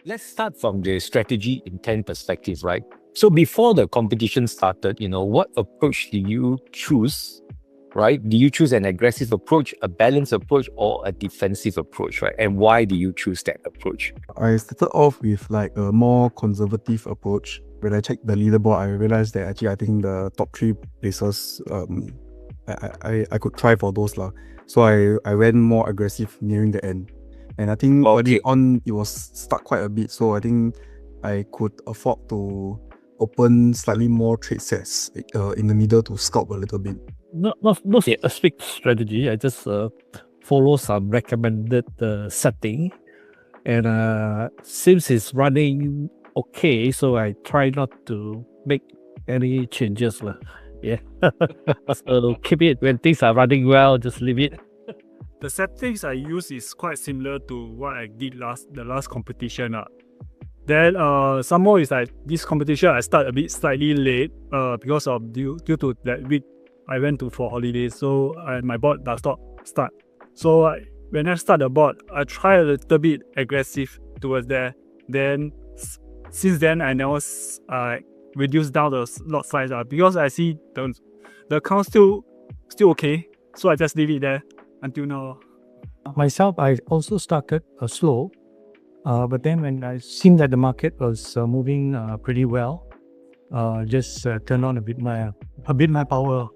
let's start from the strategy intent perspective, right? So before the competition started, what approach do you choose, right? Do you choose an aggressive approach, a balanced approach, or a defensive approach, right? And why do you choose that approach? I started off with like a more conservative approach. When I checked the leaderboard, I realized that actually I think the top 3 places, I could try for those lah. So I went more aggressive nearing the end. And I think early on, it was stuck quite a bit. So I think I could afford to open slightly more trade sets in the middle to scalp a little bit. Not a strict strategy. I just follow some recommended setting. And since it's running okay, so I try not to make any changes. Yeah. So keep it when things are running well, just leave it. The settings I use is quite similar to what I did the last competition. Then some more is like this competition I start a bit slightly late because of due to that week I went for holidays, so my board does not start. So when I start the board, I try a little bit aggressive towards there. Then since then I never reduce down the lot size because I see the count still okay, so I just leave it there until now. Myself, I also started slow, but then when I seen that the market was moving pretty well, just turn on a bit my power.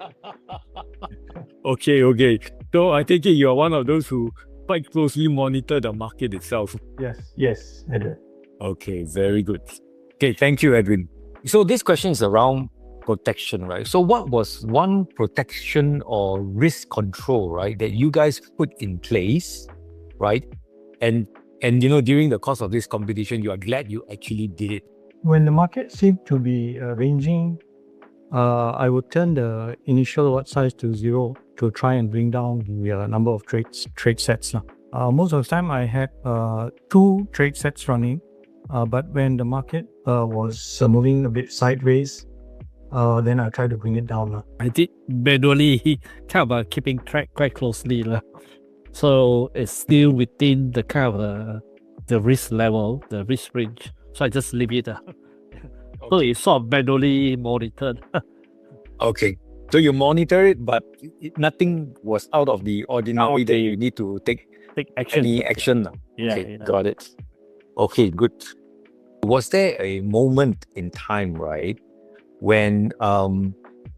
Okay. So I take it you're one of those who quite closely monitor the market itself. Yes, I do. Okay, very good. Okay, thank you, Edwin. So this question is around protection, right? So what was one protection or risk control, right, that you guys put in place, right? And during the course of this competition, you are glad you actually did it. When the market seemed to be ranging, I would turn the initial lot size to 0 to try and bring down the number of trade sets. Most of the time, I had 2 trade sets running, but when the market was moving a bit sideways, then I try to bring it down. I did manually kind of keeping track quite closely. So it's still within the kind of the risk level, the risk range. So I just leave it. So it's sort of manually monitored. Okay. So you monitor it, but nothing was out of the ordinary that you need to take action. Any action. Yeah, okay, got it. Okay, good. Was there a moment in time, right, when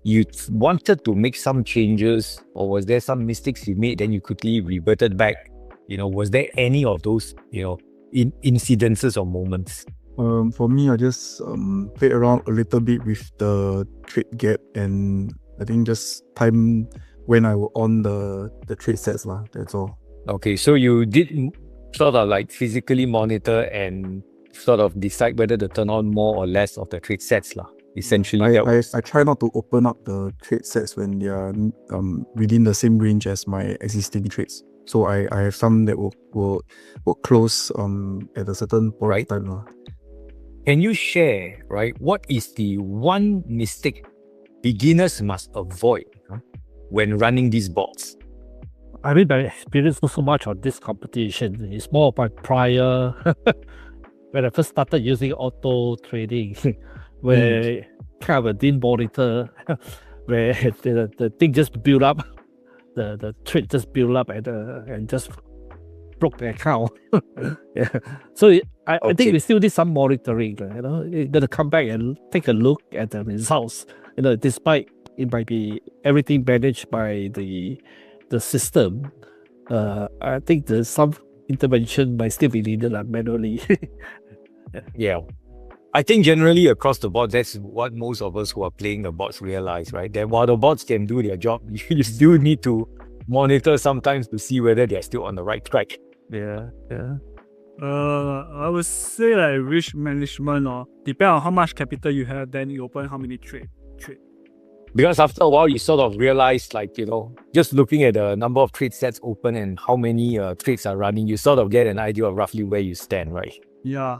you wanted to make some changes, or was there some mistakes you made, then you quickly reverted back? Was there any of those, incidences or moments? For me, I just played around a little bit with the trade gap, and I think just time when I was on the trade sets that's all. Okay, so you did sort of like physically monitor and sort of decide whether to turn on more or less of the trade sets essentially. I try not to open up the trade sets when they are within the same range as my existing trades. So I have some that will close at a certain point time. Can you share, right, what is the one mistake beginners must avoid when running these bots? I mean, my experience not so much on this competition. It's more of my prior when I first started using auto trading, where kind of didn't monitor, where the thing just built up, the trade just built up and just broke the account. Yeah. So I think we still need some monitoring. You got to come back and take a look at the results. Despite it might be everything managed by the system, I think there's some intervention might still be needed manually. Yeah. I think generally across the board, that's what most of us who are playing the bots realize, right? That while the bots can do their job, you still need to monitor sometimes to see whether they're still on the right track. Yeah. I would say like risk management depend on how much capital you have, then you open how many trade. Because after a while, you sort of realize, just looking at the number of trade sets open and how many trades are running, you sort of get an idea of roughly where you stand, right? Yeah.